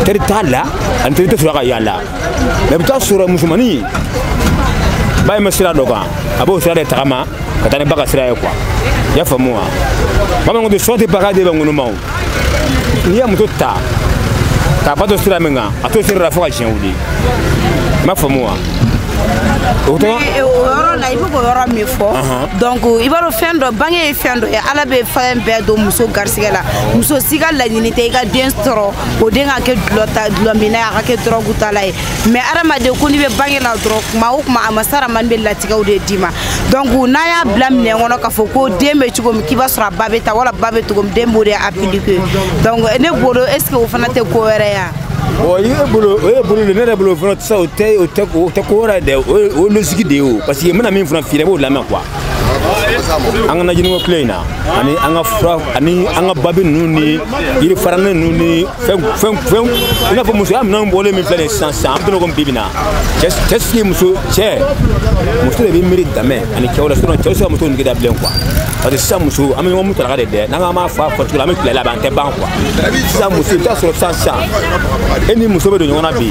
teri t'a la ani teri tɛ sɔrɔ ka yala mais i bɛ t'a sɔrɔ musomanin ba ye ma sira dɔ kan a b'o sira de tagama ka taa ni ba ka sira ye quoi i y'a faamu wa bamananw ko sɔn tɛ baga de bɛ ŋunuma o n'i ye muso ta k'a ba to sira min kan a t'o sira la fo ka tiɲɛ wuli i m'a faamu wa. o yɔrɔ la i bɛ k'o yɔrɔ min fɔ donc i b'a dɔn fɛn dɔ bange ye fɛn dɔ ye ala bɛ fɛn bɛɛ don muso garisigɛ la muso si ka laɲini tɛ i ka den sɔrɔ o den ka kɛ dulɔminna ye a ka kɛ dɔrɔgutala ye mais adamaden ko n'i bɛ bange la dɔrɔn kuma o kuma a masa Ramani bɛ latigɛw de d'i ma donc n'a y'a bila minɛn kɔnɔ k'a fɔ ko den bɛ cogo min k'i b'a sɔrɔ a ba bɛ ta wala ba bɛ cogo min den b'o de appliquer donc ne bolo est ce que o fana tɛ ko wɛrɛ ye. o ye bolo ne yɛrɛ bolo fana sisan o tɛ ko wɛrɛ dɛ o ye logique de ye o parce que n bɛna min fana f'i ye i b'o lamɛn quoi an ka najiniko tile in na ani an ka fura ani an ka babi ninnu ni yiri faranin ninnu ni fɛn i n'a fɔ musoya minɛnw bɔlen min filɛ nin ye sisan an bɛ n'o ko bi na cɛ sigi muso de bɛ miiri danmɛ ani cɛw la sinon cɛw tɛ se ka muso nege da bilen quoi parce que sisan muso an bɛ ɲɔgɔn mutalaka de dɛ n'an k'an b'a fɔ a fɔcogo la an bɛ tile laban an tɛ ban quoi sisan muso i bɛ taa sɔrɔ sisan e ni muso bɛ don ɲɔgɔn na bi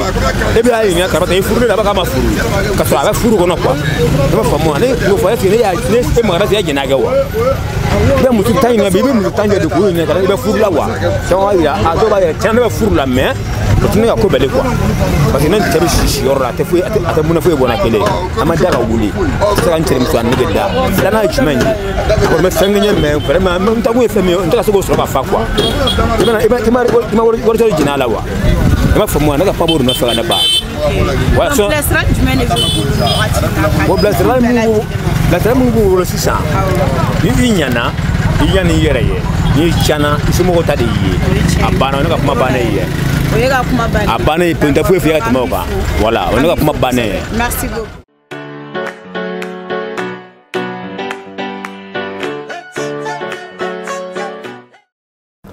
e bɛ y'a ɲininka karata i furu de la a b'a k'a ma furu ka sɔrɔ a bɛ furu kɔnɔ quoi ne b'a faamu wa ne y'o fɔ est ce que ne magara se jɛnɛ kɛ wa i bɛ muso tan ɲininka bi i bɛ muso tan kɛ de k'o ɲininka i bɛ furu la wa caman b'a yira a dɔw b'a yɛrɛ tiɲɛ ne bɛ furu la mais o tɛ ne ka ko bɛɛ de quoi parce que ne cɛ bɛ si yɔrɔ la a tɛ mun foyi bɔ na kelen an ma da ka wuli a tɛ se ka n cɛmuso ne bɛ da filanan ye jumɛn ye a kɔni bɛ fɛn kɛ n ye mais vraiment n ta kun ye fɛn min ye n tɛ ka se k'o sɔrɔ ka fa quoi i ma waritɔ jɛnɛ a la wa i m'a faamu wa ne ka pabo de nɔfɛ ka ne ba. bilasirali jumɛn de bɛ o bilasirali mun b'u bolo sisan ni i ɲana i ɲani i yɛrɛ ye n'i tiɲɛna i somɔgɔw ta de y'i ye a banna o ne ka kuma bannen ye o ye ka kuma bannen a bannen pe n tɛ foyi f'i ye ka tɛmɛ o kan voilà o ne ka kuma bannen ye. merci beaucoup.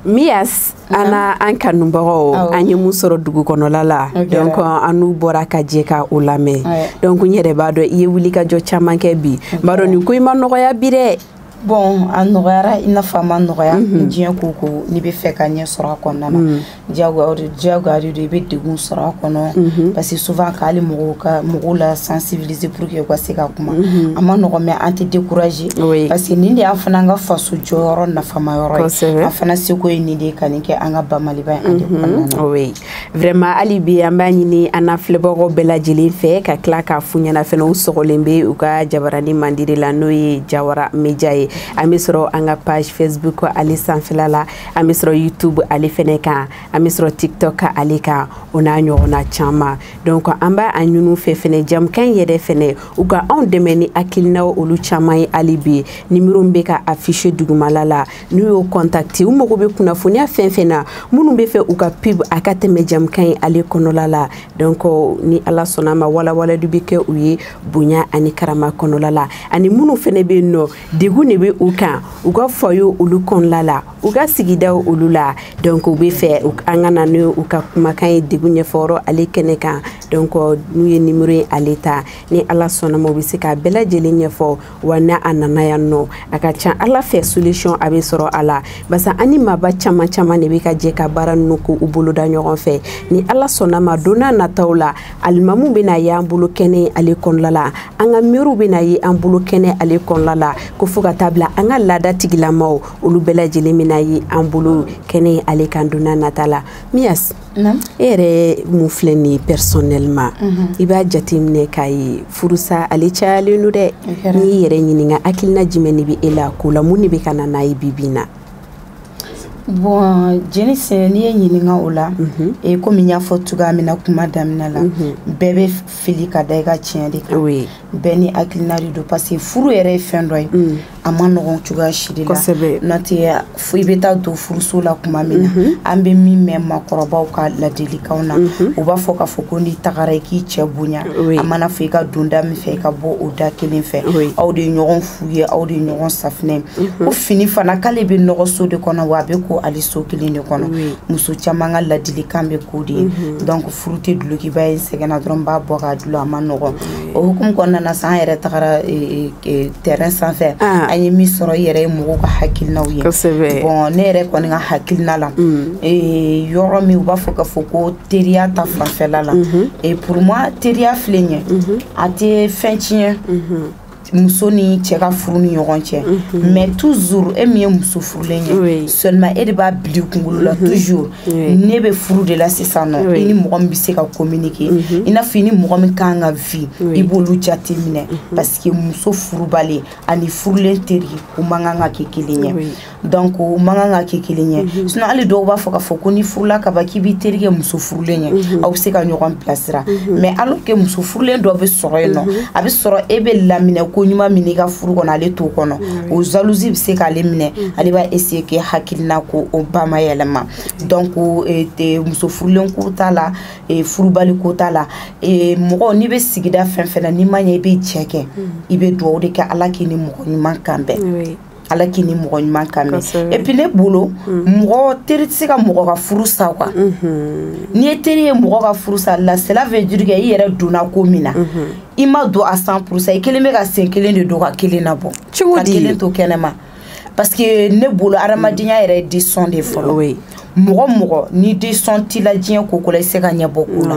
Mias ana an kanubagaw an ye mun sɔrɔ dugu kɔnɔla la donc an n'u bɔra ka jɛ ka o lamɛn donc n yɛrɛ b'a dɔn i ye wulikajɔ caman kɛ bi b'a dɔn nin ko i ma nɔgɔya bi dɛ bon a nɔgɔyara i n'a fɔ a ma nɔgɔya diɲɛ ko ko n'i bɛ fɛ ka ɲɛ sɔrɔ a kɔnɔna na diyagoya de i bɛ degun sɔrɔ a kɔnɔ parce que souvent k'ale mɔgɔw la sensibiliser pour que u ka se ka kuma a ma nɔgɔ mais an tɛ décourager parce que nin de y'an fana an ka faso jɔyɔrɔ nafama yɔrɔ ye an fana seko ye nin de ye ka nin kɛ an ka bamaliba ye an de kɔnɔna na oui vraiment hali bi an b'a ɲini an n'a filɛbagaw bɛɛ lajɛlen fɛ ka tila k'a f'u ɲɛna fɛnɛ u sɔgɔlen bɛ u ka jabarani mandiri la n'o ye Jawara Media ye an bɛ sɔrɔ an ka page Facebook ale sanfɛla la an bɛ sɔrɔ YouTube ale fɛnɛ kan an bɛ sɔrɔ TikTok ale kan o n'a ɲɔgɔnna caman donc an b'a a ɲini u fɛ fɛnɛ jamukan yɛrɛ fɛnɛ u ka anw dɛmɛ ni hakilinaw olu caman ye hali bi numéro bɛ ka afficher dugumala la n'u y'o contacter u mago bɛ kunnafoniya fɛn fɛn na minnu bɛ fɛ u ka pub a ka tɛmɛ jamukan ye ale kɔnɔla la donc ni Ala sɔnna ma walawalali bɛ kɛ u ye bonya ani karama kɔnɔla la ani minnu fɛnɛ bɛ yen nɔ degun de bɛ u kan u ka fɔ ye olu kɔnɔla la u ka sigidaw olu la donc u bɛ fɛ an ka na n'u u ka kumakan ye degun ɲɛfɔyɔrɔ ale kɛnɛ kan donc n'u ye numéro ye ale ta ni Ala sɔnna ma u bɛ se k'a bɛɛ lajɛlen ɲɛfɔ wa n'a a nana yan nɔ a ka ca Ala fɛ solution a bɛ sɔrɔ a la barisa ani maaba caman caman de bɛ ka jɛ ka baara ninnu k'u boloda ɲɔgɔn fɛ ni Ala sɔnna ma don n'a nataw la alimamu bɛ na ye an bolo kɛnɛ ale kɔnɔla la an ka miiriw bɛ na ye an bolo kɛnɛ ale kɔnɔla la ko fo ka taa bila an ka laada tigilamaw olu bɛɛ lajɛlen bɛ na ye an bolo kɛnɛ ale kan don n'a nata la Mias e yɛrɛ mun filɛ nin ye personnellement i b'a jateminɛ k'a ye furusa ale cayalen don dɛ n'i yɛrɛ ɲininka hakilina jumɛn de bɛ e la ko la mun de bɛ ka na n'a ye bi bi in na bon jeni sene n'i ye ɲininka o la komi n y'a fɔ cogoya min na kuma daminɛ la bɛɛ bɛ fili ka da i ka tiɲɛ de kan bɛɛ ni hakilina de don parce que furu yɛrɛ ye fɛn dɔ ye a ma nɔgɔn cogoya si de la n'o tɛ fo i bɛ taa don furuso la kuma min na an bɛ min mɛn maakɔrɔbaw ka ladilikanw na u b'a fɔ k'a fɔ ko n'i tagara i k'i cɛ bonya a mana fɔ i ka don da min fɛ i ka bɔ o da kelen fɛ aw de ye ɲɔgɔn fu ye aw de ye ɲɔgɔn safinɛ o fini fana k'ale bɛ nɔgɔ so de kɔnɔ wa a bɛ ko ali so kelen de kɔnɔ muso caman ka ladilikan bɛ k'o de ye donc furu tɛ dulokiba ye n sɛgɛnna dɔrɔn n b'a bɔ k'a dulon a ma nɔgɔn o hukumu kɔnɔna na san an yɛrɛ tagara terrain sanfɛ an ye min sɔrɔ i yɛrɛ ye mɔgɔw ka hakilinaw ye bon ne yɛrɛ kɔni ka hakilina la yɔrɔ min u b'a fɔ k'a fɔ ko teriya ta fanfɛla la et pour moi teriya filɛ ɲɛ a tɛ fɛn tiɲɛ muso ni cɛ ka furu ni ɲɔgɔn cɛ mais toujours e min ye muso furulen ye seulement e de b'a bila kunkolo la toujours ne bɛ furu de la sisan nɔ i ni mɔgɔ min bɛ se ka communiquer i n'a fɔ i ni mɔgɔ min kan ka vie i b'olu jate minɛ parce que muso furubali ani furulen teri u man kan ka kɛ kelen ye donc u man kan ka kɛ kelen ye sinon hali dɔw b'a fɔ k'a fɔ ko ni furula ka ban k'i b'i teri kɛ muso furulen ye aw bɛ se ka ɲɔgɔn bilasira mais alors que muso furulen dɔ bɛ sɔrɔ yen nɔ a bɛ sɔrɔ e bɛ laminɛ ko ɲuman min i ka furu kɔnɔ ale t'o kɔnɔ o jalousie bɛ se k'ale minɛ ale b'a essayer k'e hakilina ko o ba ma yɛlɛma donc muso furulen ko t'a la furubali ko t'a la mɔgɔ n'i bɛ sigida fɛn fɛn na n'i ma ɲɛ i bɛ cɛ kɛ i bɛ dugawu de kɛ Ala k'i ni mɔgɔ ɲuman kanbɛn Ala k'i ni mɔgɔ ɲuman kanbɛn et puis ne bolo mɔgɔ teri tɛ se ka mɔgɔ ka furu sa quoi n'i ye teri ye mɔgɔ ka furu sa la cela veut dire que i yɛrɛ donna ko min na i ma don a 100% i kelen bɛ ka sen kelen de don ka kelen na bɔ ka kelen to kɛnɛma parce que ne bolo adamadenya yɛrɛ ye décision de fɔlɔ mɔgɔ ni décision t'i la diɲɛ ko la i se ka ɲɛ bɔ ko la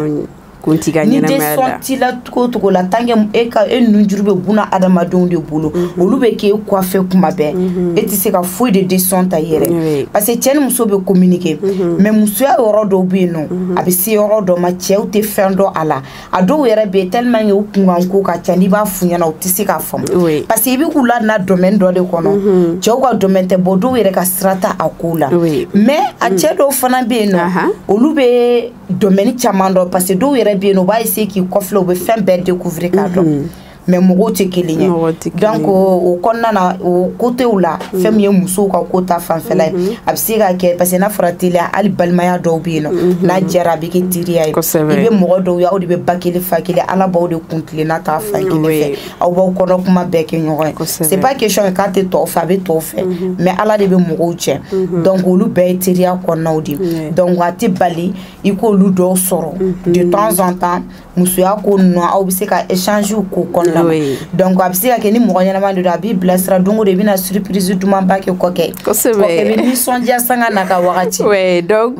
ni décision t'i la cogo la tant que e nunjuru bɛ buna adamadenw de bolo olu bɛ k'e kɔfɛ kuma bɛɛ e tɛ se ka foyi de décision ta i yɛrɛ parce que cɛ ni muso bɛ communiquer mais musoya yɔrɔ dɔw bɛ yen nɔ a bɛ se yɔrɔ dɔ ma cɛw tɛ fɛn dɔn a la a dɔw yɛrɛ bɛ yen tellement que u kunkan ko ka ca n'i b'a f'u ɲɛna u tɛ se k'a faamu parce que i bɛ k'u ladonna domaine dɔ de kɔnɔ cɛw ka domaine tɛ bɔ dɔw yɛrɛ ka sira ta a ko la mais a cɛ dɔw fana bɛ yen nɔ olu bɛ domaine caman dɔn parce que dɔw yɛrɛ bɛ yen nɔ u b'a essayer k'i kɔfilɛ u bɛ fɛn bɛɛ découvrir k'a dɔn mais mɔgɔw tɛ kelen ye donc o kɔnɔna na o côté la fɛn min ye musow ka ko ta fanfɛla ye a bɛ se ka kɛ parce que n'a fɔra teliya hali balimaya dɔw bɛ yen nɔ n'a jɛra a bɛ kɛ teriya ye i bɛ mɔgɔ dɔw ye aw de bɛ ba kelen fa kelen ala b'aw de kun tilenna ta fan kelen fɛ aw b'aw kɔnɔ kuma bɛɛ kɛ ɲɔgɔn ye c'est pas question k'a tɛ tɔw fɛ a bɛ tɔw fɛ mais ala de bɛ mɔgɔw cɛ donc olu bɛɛ ye teriya kɔnɔnaw de donc a tɛ bali i k'olu dɔw sɔrɔ de temps en temps musoya ko ninnu aw bɛ se ka échange ko kɔnɔna na donc a bɛ se ka kɛ ni mɔgɔ ɲɛnama de don a b'i bilasira don o don i bɛna surprise dumanba kɛ kɔkɛ kɔkɛ bɛ nisɔndiya sanga n'a ka wagati donc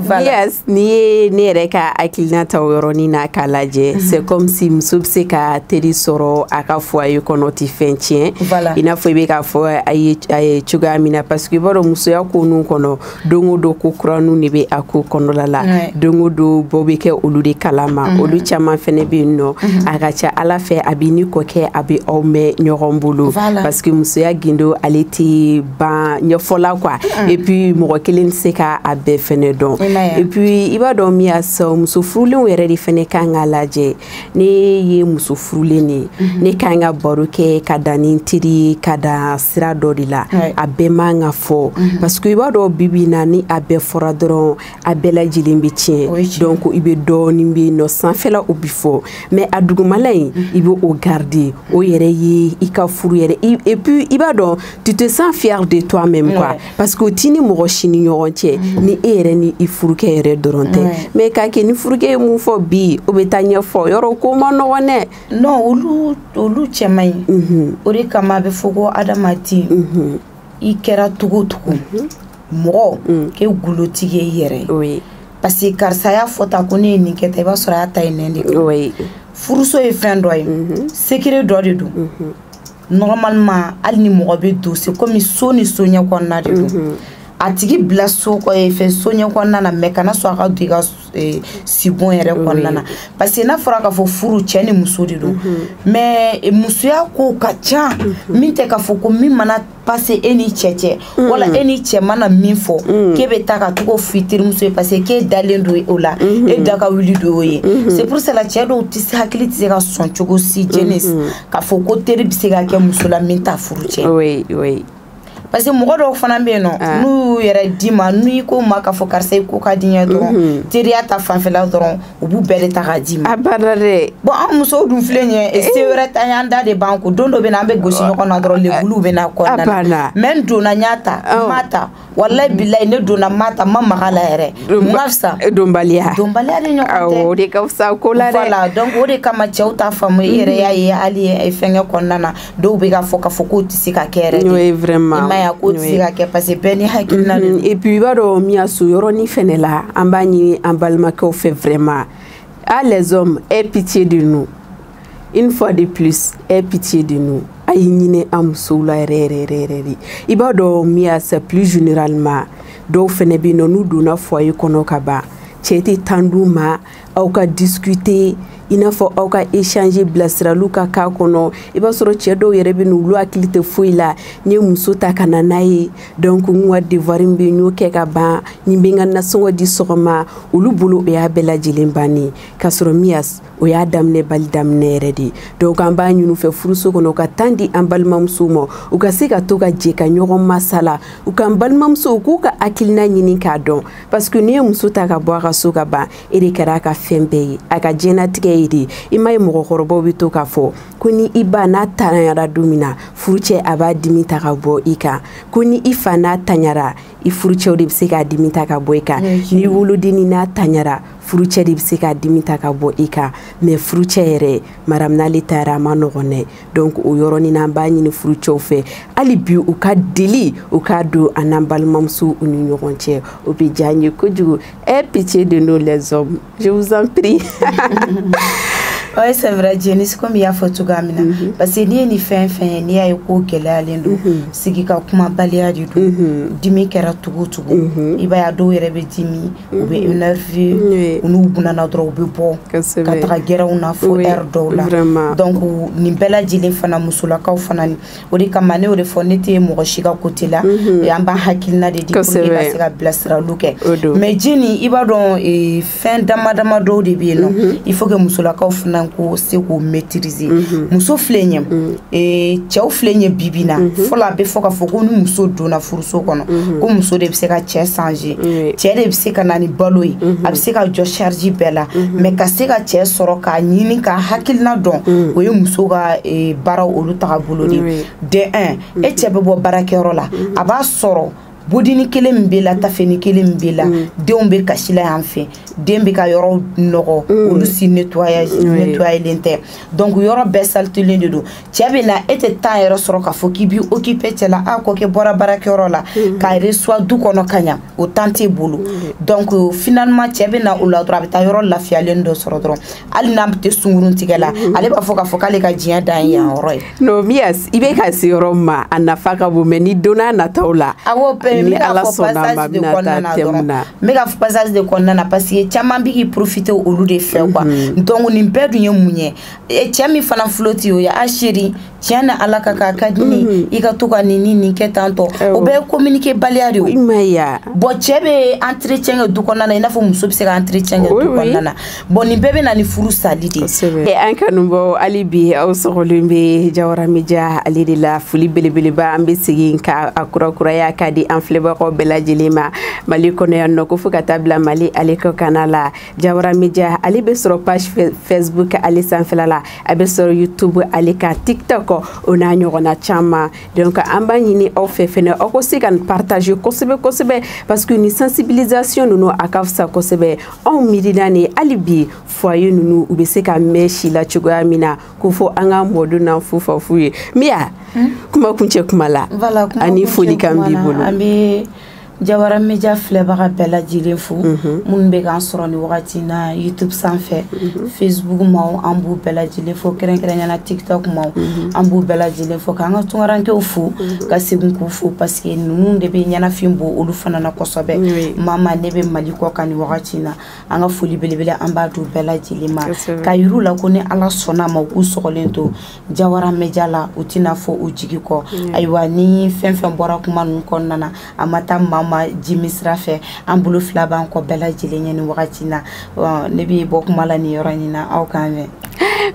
n'i ye ne yɛrɛ ka hakilina ta o yɔrɔnin na k'a lajɛ c'est comme si muso bɛ se ka teri sɔrɔ a ka foyer kɔnɔ tɛ fɛn tiɲɛ i n'a fɔ i bɛ k'a fɔ a ye cogoya min na parce que i b'a dɔn musoya ko ninnu kɔnɔ don o don ko kuraniw de bɛ a ko kɔnɔla la don o don bɔ bɛ kɛ olu de kalama olu caman fɛnɛ bɛ yen nɔ a ka ca ala fɛ a bɛ ni kɔkɛ a bɛ aw mɛn ɲɔgɔn bolo parce que musoya gindo ale tɛ ban ɲɛfɔla quoi et puis mɔgɔ kelen tɛ se ka a bɛɛ fɛnɛ dɔn et puis i b'a dɔn min y'a sɔn muso furulenw yɛrɛ de fɛnɛ kan ka lajɛ ne ye muso furulen de ne kan ka baro kɛ ka dan ni teri ka dan sira dɔ de la a bɛɛ man ka fɔ parce que i b'a dɔn bibi na ni a bɛɛ fɔra dɔrɔn a bɛɛ lajɛlen bɛ tiɲɛ donc i bɛ dɔɔnin bɛ yen nɔ sanfɛla o bi fɔ mais a dugumala in i bɛ o garder o yɛrɛ ye i ka furu yɛrɛ et puis i b'a dɔn tu te sens fier de toi-même quoi parce que o t'i ni mɔgɔ si ni ɲɔgɔn cɛ ni e yɛrɛ ni i furukɛ yɛrɛ dɔrɔn tɛ mais k'a kɛ ni furukɛ ye mun fɔ bi o bɛ taa ɲɛfɔ yɔrɔ ko ma nɔgɔn dɛ non olu cɛ man ɲi o de kama a bɛ fɔ ko adamaden i kɛra togo togo mɔgɔ k'e gulotigi ye i yɛrɛ ye parce que karisa y'a fɔ ta ko ne ye nin kɛ ta i b'a sɔrɔ a y'a ta ye nɛn de kan furuso ye fɛn dɔ ye secret dɔ de don normalement hali ni mɔgɔ bɛ don c'est comme so ni so ɲɛ kɔnɔna de don a tigi bila so fɛ so ɲɛ kɔnɔna na mais kana sɔn a ka don i ka sibon yɛrɛ kɔnɔna na parce que n'a fɔra k'a fɔ furu cɛ ni muso de don mais musoya ko ka ca min tɛ k'a fɔ ko min mana passe e ni cɛ cɛ wala e ni cɛ mana min fɔ k'e bɛ taa ka togo f'i terimuso ye parce que k'e dalen don o la e da ka wuli don o ye c'est pour cela cɛ dɔw tɛ se hakili tɛ se ka sɔn cogo si jeunesse k'a fɔ ko teri bɛ se ka kɛ muso la min t'a furu cɛ parce que mɔgɔ dɔw fana bɛ yen nɔ n'u yɛrɛ d'i ma n'u ko ma k'a fɔ karisa i ko ka di n ye dɔrɔn teriya ta fanfɛla dɔrɔn u b'u bɛɛ de ta k'a d'i ma a bada dɛ bon an musow dun filɛ nin ye se wɛrɛ ta y'an da de b'an ko don dɔ bɛ na an bɛ gosi ɲɔgɔn na dɔrɔn lebuliw bɛ na kɔnɔna na mais n donna n y'a ta n m'a ta walayi bilayi ne donna n m'a ta n ma maga la yɛrɛ n ka fisa donbaliya de ɲɔgɔn tɛ o de ka fisa ko la dɛ voilà donc o de kama cɛw t'a faamu i yɛrɛ y'a ye hali fɛnkɛ kɔnɔna na dɔw bɛ k'a fɔ k'o tɛ se ka kɛ yɛrɛ de oui vraiment i m'a ye k'o tɛ se ka kɛ parce que bɛɛ ni hakilina de don et puis i b'a dɔn min y'a so yɔrɔnin fɛnɛ la an b'a ɲini an balimakɛw fɛ vraiment les hommes aie pitié de nous une fois de plus aie pitié de nous a y'i ɲini an musow la yɛrɛ de i b'a dɔn min y'a c'est plus généralement dɔw fɛnɛ bɛ yen nɔ n'u donna foyer kɔnɔ ka ban cɛ tɛ temps d'u ma aw ka discuter i n'a fɔ aw ka échanger bilasiraliw ka k'a kɔnɔ i b'a sɔrɔ cɛ dɔw yɛrɛ bɛ yen olu hakili tɛ foyi la n ye muso ta ka na n'a ye donc n ka devoir bɛ yen n y'o kɛ ka ban nin bɛ n ka nasɔngɔ di sɔgɔma olu bolo o y'a bɛɛ lajɛlen bannen k'a sɔrɔ miyas o y'a daminɛ bali daminɛ yɛrɛ de donc an b'a ɲini u fɛ furuso kɔnɔ u ka temps di an balimamusow ma u ka se ka to ka jɛ ka ɲɔgɔn masala u ka n balimamusow k'u ka hakilina ɲini k'a dɔn parce que n'i ye muso ta ka bɔ a ka so ka ban e de kɛra a ka fɛn bɛɛ ye a ka diɲɛnatigɛ ye de i m'a ye mɔgɔkɔrɔbaw bɛ to k'a fɔ ko ni i ba n'a tanyara don min na furucɛ a b'a dimi ta ka bɔ i kan ko ni i fa n'a tanyara i furucɛw de bɛ se k'a dimi ta ka bɔ i kan ni wolodenni n'a tanyara furucɛ de bɛ se k'a dimi ta ka bɔ i kan mais furucɛ yɛrɛ madame n'ale tayara a ma nɔgɔn dɛ donc o yɔrɔnin na an b'a ɲini furucɛw fɛ hali bi u ka deli u k'a don an n'an balimamusow u ni ɲɔgɔn cɛ o bɛ diya n ye kojugu aie pitié de nous les hommes je vous en prie. Oui, c'est vrai, Janice, comme il y a fait tout gamina. Parce que ni ni fin ni a eu ko gɛlɛyalen don sigi ka kuma baliya de don dimi kɛra tugu i b'a ye a dɔw yɛrɛ bɛ dimi u bɛ énervé u n'u bunana dɔrɔn u bɛ bɔ ka taga gɛrɛnw na fo heure dɔw la donc nin bɛɛ lajɛlen fana musolakaw fana o de kama ne y'o de fɔ ne tɛ mɔgɔ si ka côté la an b'an hakilina de di pour que ka se ka bilasiraliw kɛ mais Jeni i b'a dɔn fɛn dama dama dɔw de bɛ yen nɔ il faut que musolakaw fana fana ko se k'o maîtriser muso filɛ ɲɛ cɛw filɛ ɲɛ bibi na fɔlɔ a bɛ fɔ ka fɔ ko ni muso donna furuso kɔnɔ ko muso de bɛ se ka cɛ changer cɛ de bɛ se ka na ni balo ye a bɛ se ka jɔ charge bɛɛ la mais ka se ka cɛ sɔrɔ k'a ɲini ka hakilina dɔn o ye muso ka baaraw olu taga bolo de de 1 e cɛ bɛ bɔ baarakɛyɔrɔ la a b'a sɔrɔ bodini kelen min bɛ la tafeni kelen min bɛ la denw bɛ kasi la yan fɛ den bɛ ka yɔrɔ nɔgɔ olu si nettoyelen tɛ donc yɔrɔ bɛɛ salitelen de don cɛ bɛ na e tɛ temps yɛrɛ sɔrɔ k'a fɔ k'i b'i occuper cɛ la a kɔkɛ bɔra baarakɛyɔrɔ la k'a reçoit du kɔnɔ ka ɲa o temps t'e bolo donc finalement cɛ bɛ na o la dɔrɔn a bɛ taa yɔrɔ lafiyalen dɔ sɔrɔ dɔrɔn hali n'a tɛ sunkurun tigɛ la ale b'a fɔ k'a fɔ k'ale ka diɲɛ dan ye yan yɔrɔ ye. non Mias i bɛ ka se yɔrɔ ma a nafa ka bon mais ni donna nataw la. awɔ ni ala sɔnna ma bɛna taa thème na. n bɛ ka fɔ passage de kɔnɔna na parce que caman bɛ k'i profiter olu de fɛ quoi donc nin bɛɛ dun ye mun ye cɛ min fana flotte o ye a chérie tiɲɛ na ala ka ka di ne i ka to ka nin kɛ tan tɔ o bɛɛ ye communiquer baliya de ye. i ma ye wa. bon cɛ bɛ entretien kɛ du kɔnɔna na i n'a fɔ muso bɛ se ka entretien kɛ du kɔnɔna na bon nin bɛɛ bɛ na ni furu sali de ye. an kanubɔ hali bi aw sɔgɔlen bɛ Jawara Media ale de la foli belebeleba an bɛ segin ka a kurakuraya ka di an filɛbagaw bɛɛ lajɛlen ma Mali kɔnɔ yan nɔ ko fo ka taa bila Mali ale kɔ kana la Jawara Media ale bɛ sɔrɔ page Facebook ale sanfɛla la a bɛ sɔrɔ YouTube ale kan TikTok o n'a ɲɔgɔnna caman donc an b'a ɲini aw fɛ fɛnɛ aw ko se ka partager kosɛbɛ kosɛbɛ parce que ni sensibilisation ninnu a ka fisa kosɛbɛ anw miirina ni hali bi foyer ninnu u bɛ se ka mɛn si la cogoya min na ko fɔ an ka mɔdun n'an fufa f'u ye Mia kuma kuncɛ kuma la ani foli kan b'i bolo. An bɛ Jawara Media filɛbaga bɛɛ lajɛlen fo minnu bɛ k'an sɔrɔ ni wagati na YouTube sanfɛ Facebook maaw an b'u bɛɛ lajɛlen fo kɛrɛnkɛrɛnyana TikTok maaw an b'u bɛɛ lajɛlen fo k'an ka tunkarankew fo ka segin k'u fo parce que ninnu de bɛ ɲɛnafin bɔ olu fana na kosɛbɛ mama ne bɛ Mali kɔ kan ni wagati na an ka foli belebele an b'a d'u bɛɛ lajɛlen ma ka yir'u la ko ni ala sɔnna ma u k'u sɔgɔlen to Jawara Media la u tɛna fɔ u jigi kɔ ayiwa ni fɛn fɛn bɔra kuma ninnu kɔnɔna na a ma taa ma Jimi sira fɛ an bolo fila b'an kɔ bɛɛ lajɛlen ye ni wagati na ne bɛ bɔ kuma la ni yɔrɔ in na aw k'an mɛn.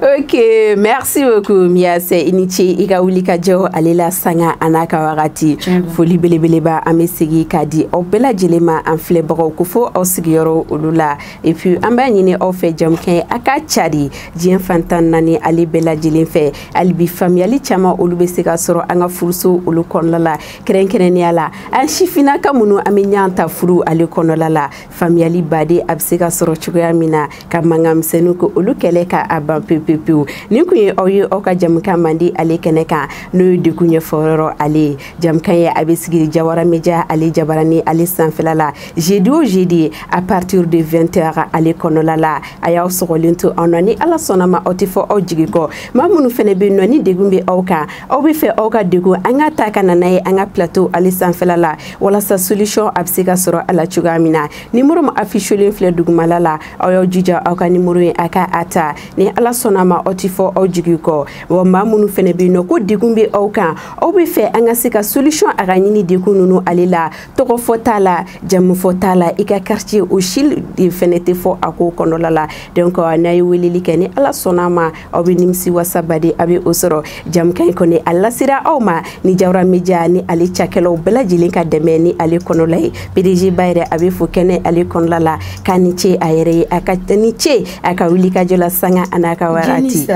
Ok, merci beaucoup Mias i ni ce i ka wuli ka jɔ ale la sanga a n'a ka wagati foli belebeleba an bɛ segin k'a di aw bɛɛ lajɛlen ma an filɛbagaw ko fo aw sigiyɔrɔ olu la et puis an b'a ɲini aw fɛ jamukan a ka cari diɲɛ fantan naani ale bɛɛ lajɛlen fɛ hali bi faamuyali caman olu bɛ se ka sɔrɔ an ka furuso olu kɔnɔna la kɛrɛnkɛrɛnnenya la an sifinnaka minnu an bɛ ɲɔgɔn ta furu ale kɔnɔna la faamuyali baden a bɛ se ka sɔrɔ cogoya min na ka mankanmisɛnninw ko olu kɛlɛ ka a ban pewu nin kun ye aw ye aw ka jamukan mandi ale kɛnɛ kan n'o ye degun ɲɛfɔyɔrɔ ale jamukan ye a bɛ sigi Jawara Media ale jabarani ale sanfɛla la jeudi o jeudi à partir de 20h ale kɔnɔla la a y'aw sɔgɔlen to anw na ni ala sɔnna ma aw tɛ fɔ aw jigi kɔ maa minnu fɛnɛ bɛ yen nɔ ni degun bɛ aw kan aw bɛ fɛ aw ka degun an ka ta ka na n'a ye an ka plateau ale sanfɛla la walasa solution a bɛ se ka sɔrɔ a la cogoya min na numéro min affichelen filɛ dugumala la aw y'aw jija aw ka numéro in a ka a ta ni ala sɔnna ma aw tɛ fɔ aw jigi kɔ wa maa minnu fɛnɛ bɛ yen nɔ ko degun bɛ aw kan aw bɛ fɛ an ka se ka solution a ka ɲini degun ninnu ale la tɔgɔ fɔ t'a la jamu fɔ t'a la i ka quartier o si de fɛnɛ tɛ fɔ a ko kɔnɔla la donc n'a ye weleli kɛ ni ala sɔnna ma aw bɛ nimisi wasa baden a bɛ o sɔrɔ jamukan in kɔni a lasera aw ma ni Jawara Media ni ale cakɛlaw bɛɛ lajɛlen ka dɛmɛ ni ale kɔnɔla ye PDG ba yɛrɛ a bɛ fo kɛnɛ ale kɔnɔla la k'a ni ce a yɛrɛ ye a ka ni ce a ka wuli ka jɔ la sanga a n'a ka wagati.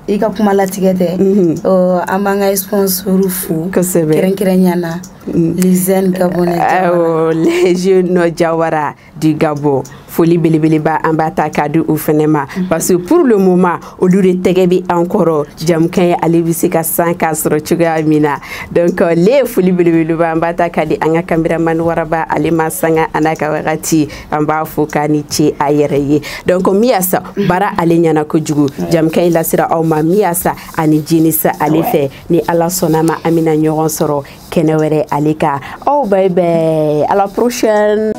I ka kuma latigɛ tɛ an b'an ka sponsor fo kɛrɛnkɛrɛnyana les jeunes gabonais les jeunes Jawara du Gabon foli belebeleba an b'a ta k'a di u fɛnɛ ma parce que pour le moment olu de tɛgɛ bɛ an kɔrɔ jamukan ye ale bɛ se ka san k'a sɔrɔ cogoya min na donc le foli belebeleba an b'a ta k'a di an ka cameraman Waraba ale ma sanga a n'a ka wagati an b'a fo k'a ni ce a yɛrɛ ye donc Miasa baara ale ɲɛna kojugu jamukan in lasera aw ma Miasa ani Jenisa ale fɛ ni ala sɔnna ma an bɛna ɲɔgɔn sɔrɔ kɛnɛ wɛrɛ ale kan aw bye bye à la prochaine.